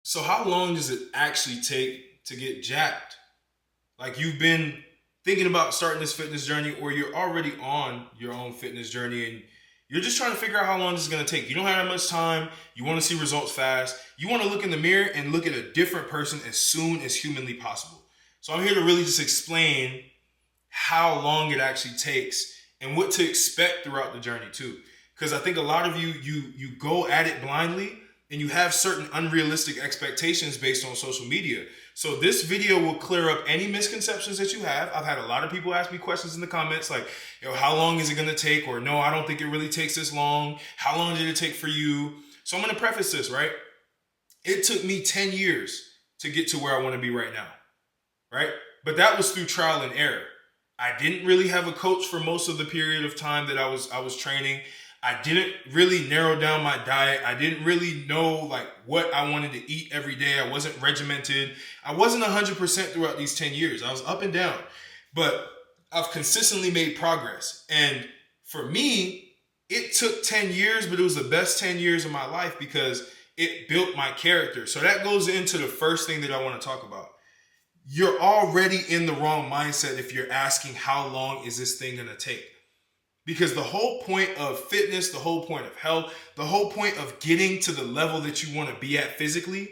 So how long does it actually take to get jacked? Like you've been thinking about starting this fitness journey or you're already on your own fitness journey and you're just trying to figure out how long this is going to take. You don't have that much time. You want to see results fast. You want to look in the mirror and look at a different person as soon as humanly possible. So I'm here to really just explain how long it actually takes and what to expect throughout the journey too. Because I think a lot of you go at it blindly and you have certain unrealistic expectations based on social media. So this video will clear up any misconceptions that you have. I've had a lot of people ask me questions in the comments like, how long is it going to take? Or no, I don't think it really takes this long. How long did it take for you? So I'm going to preface this, right? It took me 10 years to get to where I want to be right now, right? But that was through trial and error. I didn't really have a coach for most of the period of time that I was training. I didn't really narrow down my diet. I didn't really know like what I wanted to eat every day. I wasn't regimented. I wasn't 100% throughout these 10 years. I was up and down, but I've consistently made progress. And for me, it took 10 years, but it was the best 10 years of my life because it built my character. So that goes into the first thing that I want to talk about. You're already in the wrong mindset if you're asking how long is this thing going to take? Because the whole point of fitness, the whole point of health, the whole point of getting to the level that you want to be at physically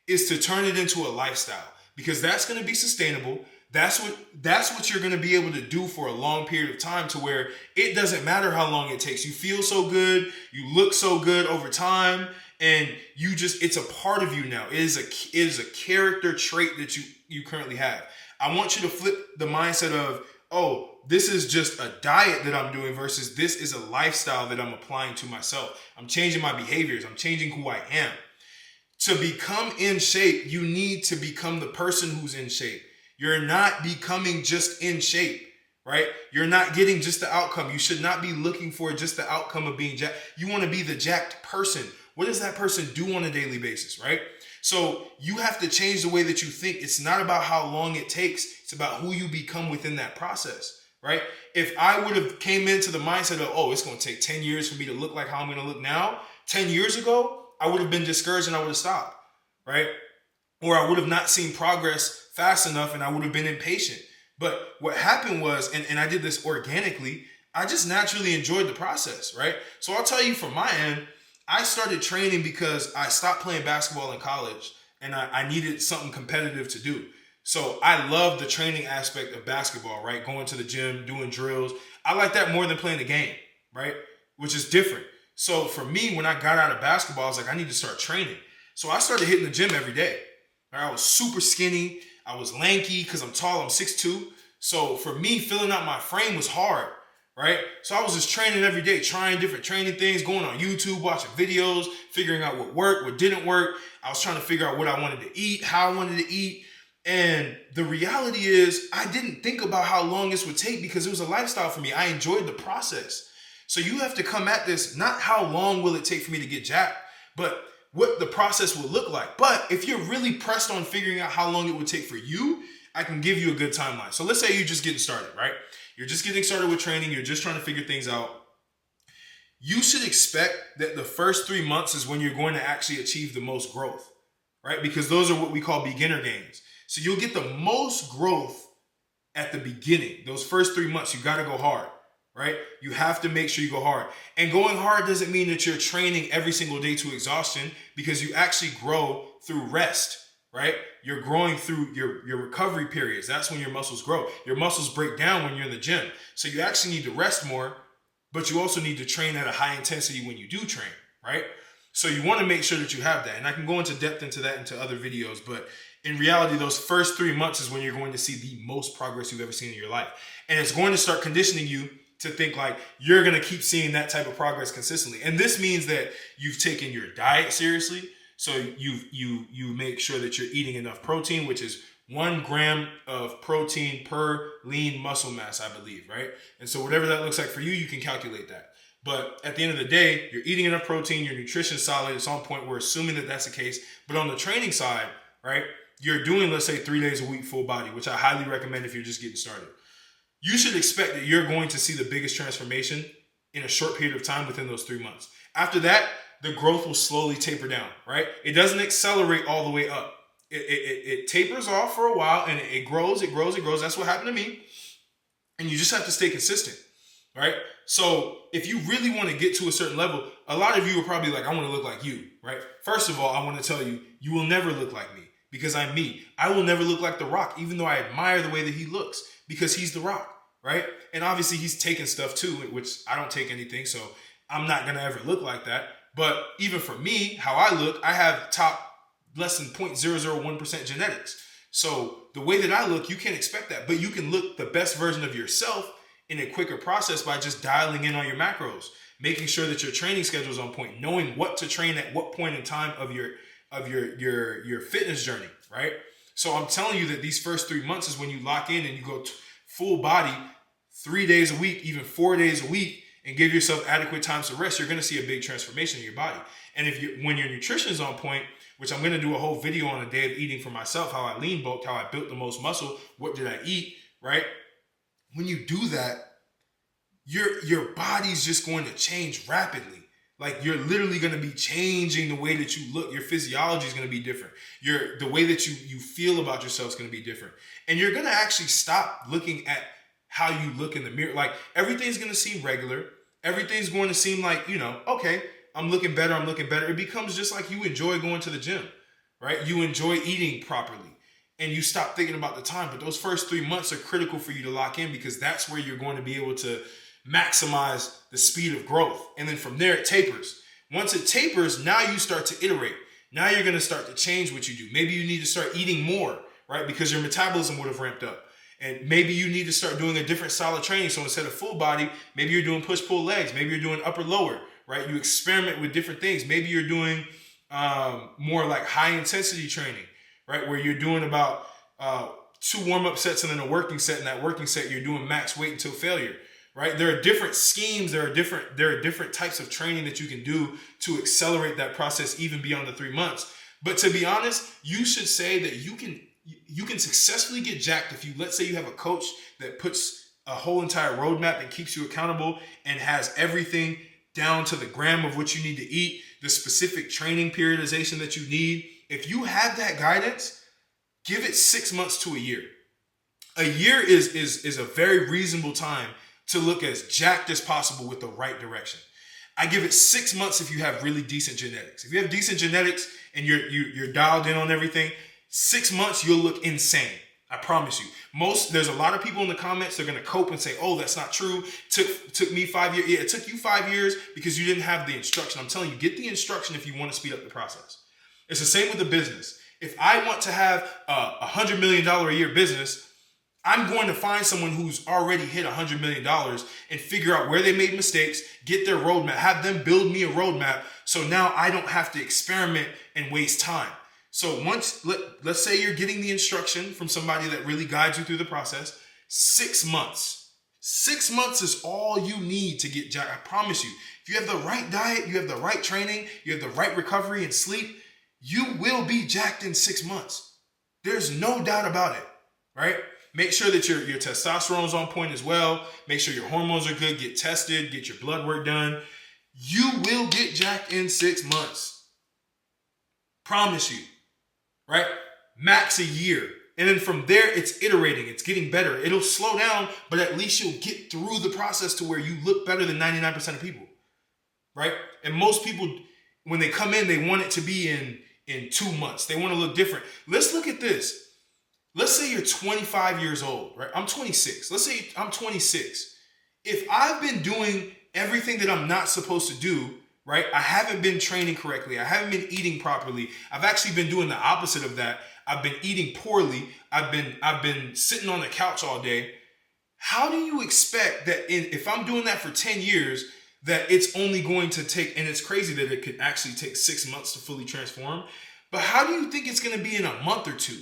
is to turn it into a lifestyle. Because that's going to be sustainable. That's what you're going to be able to do for a long period of time to where it doesn't matter how long it takes. You feel so good, you look so good over time, and it's a part of you now. It is a character trait that you currently have. I want you to flip the mindset of, oh, this is just a diet that I'm doing versus this is a lifestyle that I'm applying to myself. I'm changing my behaviors. I'm changing who I am. To become in shape, you need to become the person who's in shape. You're not becoming just in shape, right? You're not getting just the outcome. You should not be looking for just the outcome of being jacked. You want to be the jacked person. What does that person do on a daily basis, right? So you have to change the way that you think. It's not about how long it takes. It's about who you become within that process. Right? If I would have came into the mindset of, oh, it's going to take 10 years for me to look like how I'm going to look now, 10 years ago, I would have been discouraged and I would have stopped, right? Or I would have not seen progress fast enough and I would have been impatient. But what happened was, and I did this organically, I just naturally enjoyed the process, right? So I'll tell you from my end, I started training because I stopped playing basketball in college and I needed something competitive to do. So I love the training aspect of basketball, right? Going to the gym, doing drills. I like that more than playing the game, right? Which is different. So for me, when I got out of basketball, I was like, I need to start training. So I started hitting the gym every day. I was super skinny. I was lanky because I'm tall. I'm 6'2". So for me, filling out my frame was hard, right? So I was just training every day, trying different training things, going on YouTube, watching videos, figuring out what worked, what didn't work. I was trying to figure out what I wanted to eat, how I wanted to eat. And the reality is I didn't think about how long this would take because it was a lifestyle for me. I enjoyed the process. So you have to come at this, not how long will it take for me to get jacked, but what the process will look like. But if you're really pressed on figuring out how long it would take for you, I can give you a good timeline. So let's say you're just getting started, right? You're just getting started with training. You're just trying to figure things out. You should expect that the first 3 months is when you're going to actually achieve the most growth, right? Because those are what we call beginner gains. So you'll get the most growth at the beginning. Those first 3 months, you got to go hard, right? You have to make sure you go hard. And going hard doesn't mean that you're training every single day to exhaustion because you actually grow through rest, right? You're growing through your recovery periods. That's when your muscles grow. Your muscles break down when you're in the gym. So you actually need to rest more, but you also need to train at a high intensity when you do train, right? So you want to make sure that you have that. And I can go into depth into that into other videos, but in reality, those first 3 months is when you're going to see the most progress you've ever seen in your life. And it's going to start conditioning you to think like you're going to keep seeing that type of progress consistently. And this means that you've taken your diet seriously. So you make sure that you're eating enough protein, which is 1 gram of protein per lean muscle mass, I believe, right? And so whatever that looks like for you, you can calculate that. But at the end of the day, you're eating enough protein, your nutrition's solid. It's on point. We're assuming that that's the case. But on the training side, right? You're doing, let's say, 3 days a week full body, which I highly recommend if you're just getting started. You should expect that you're going to see the biggest transformation in a short period of time within those 3 months. After that, the growth will slowly taper down, right? It doesn't accelerate all the way up. It tapers off for a while and it grows. That's what happened to me. And you just have to stay consistent, right? So if you really want to get to a certain level, a lot of you are probably like, I want to look like you, right? First of all, I want to tell you, you will never look like me because I'm me. I will never look like The Rock, even though I admire the way that he looks because he's The Rock, right? And obviously he's taking stuff too, which I don't take anything. So I'm not going to ever look like that. But even for me, how I look, I have top less than 0.001% genetics. So the way that I look, you can't expect that. But you can look the best version of yourself in a quicker process by just dialing in on your macros, making sure that your training schedule is on point, knowing what to train at what point in time of your fitness journey, right? So I'm telling you that these first 3 months is when you lock in and you go full body 3 days a week, even 4 days a week, and give yourself adequate times to rest. You're going to see a big transformation in your body. And when your nutrition is on point, which I'm going to do a whole video on a day of eating for myself, how I lean bulked, how I built the most muscle, what did I eat, right? When you do that, your body's just going to change rapidly. Like you're literally going to be changing the way that you look. Your physiology is going to be different. The way that you feel about yourself is going to be different. And you're going to actually stop looking at how you look in the mirror. Like everything's going to seem regular. Everything's going to seem like, okay, I'm looking better. It becomes just like you enjoy going to the gym, right? You enjoy eating properly and you stop thinking about the time. But those first 3 months are critical for you to lock in because that's where you're going to be able to maximize the speed of growth. And then from there, it tapers. Once it tapers, now you start to iterate. Now you're going to start to change what you do. Maybe you need to start eating more, right? Because your metabolism would have ramped up. And maybe you need to start doing a different style of training. So instead of full body, maybe you're doing push-pull legs. Maybe you're doing upper lower, right? You experiment with different things. Maybe you're doing more like high intensity training, right? Where you're doing about 2 warm-up sets and then a working set. In that working set, you're doing max weight until failure, right? There are different schemes. There are different types of training that you can do to accelerate that process even beyond the 3 months. But to be honest, you should say that you can successfully get jacked if let's say you have a coach that puts a whole entire roadmap and keeps you accountable and has everything down to the gram of what you need to eat, the specific training periodization that you need. If you have that guidance, give it 6 months to a year. A year is a very reasonable time to look as jacked as possible with the right direction. I give it 6 months if you have really decent genetics. If you have decent genetics and you're dialed in on everything, 6 months, you'll look insane. I promise you. There's a lot of people in the comments, they're going to cope and say, oh, that's not true. Took me 5 years. Yeah, it took you 5 years because you didn't have the instruction. I'm telling you, get the instruction if you want to speed up the process. It's the same with the business. If I want to have a $100 million a year business, I'm going to find someone who's already hit $100 million and figure out where they made mistakes, get their roadmap, have them build me a roadmap. So now I don't have to experiment and waste time. So let's say you're getting the instruction from somebody that really guides you through the process, 6 months. 6 months is all you need to get jacked. I promise you, if you have the right diet, you have the right training, you have the right recovery and sleep, you will be jacked in 6 months. There's no doubt about it, right? Make sure that your testosterone is on point as well. Make sure your hormones are good. Get tested. Get your blood work done. You will get jacked in 6 months. Promise you. Right? Max a year. And then from there, it's iterating. It's getting better. It'll slow down, but at least you'll get through the process to where you look better than 99% of people. Right? And most people, when they come in, they want it to be in 2 months. They want to look different. Let's look at this. Let's say you're 25 years old, right? I'm 26. Let's say I'm 26. If I've been doing everything that I'm not supposed to do, right? I haven't been training correctly. I haven't been eating properly. I've actually been doing the opposite of that. I've been eating poorly. I've been sitting on the couch all day. How do you expect that if I'm doing that for 10 years, that it's only going to take, and it's crazy that it could actually take 6 months to fully transform, but how do you think it's going to be in a month or two?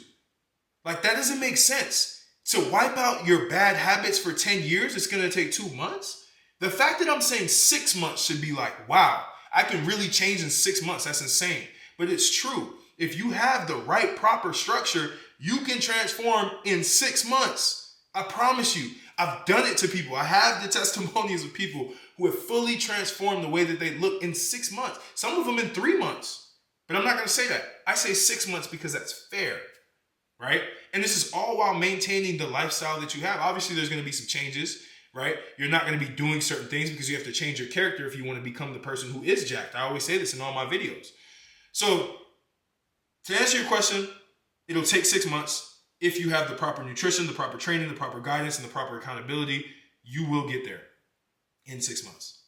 Like, that doesn't make sense. To wipe out your bad habits for 10 years, it's going to take 2 months? The fact that I'm saying 6 months should be like, wow, I can really change in 6 months. That's insane. But it's true. If you have the right, proper structure, you can transform in 6 months. I promise you, I've done it to people. I have the testimonials of people who have fully transformed the way that they look in 6 months. Some of them in 3 months. But I'm not going to say that. I say 6 months because that's fair, right? And this is all while maintaining the lifestyle that you have. Obviously, there's going to be some changes, right? You're not going to be doing certain things because you have to change your character if you want to become the person who is jacked. I always say this in all my videos. So to answer your question, it'll take 6 months. If you have the proper nutrition, the proper training, the proper guidance, and the proper accountability, you will get there in 6 months.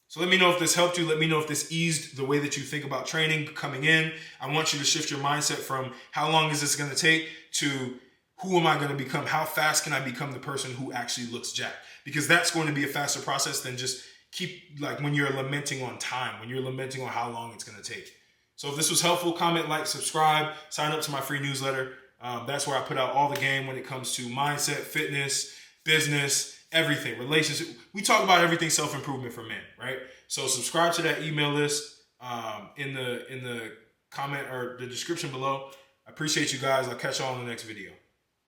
So let me know if this helped you. Let me know if this eased the way that you think about training coming in. I want you to shift your mindset from how long is this going to take to who am I going to become? How fast can I become the person who actually looks jacked? Because that's going to be a faster process than just when you're lamenting on time, when you're lamenting on how long it's going to take. So if this was helpful, comment, like, subscribe, sign up to my free newsletter. That's where I put out all the game when it comes to mindset, fitness, business, everything, relationship. We talk about everything self-improvement for men, right? So subscribe to that email list in the comment or the description below. I appreciate you guys. I'll catch y'all in the next video.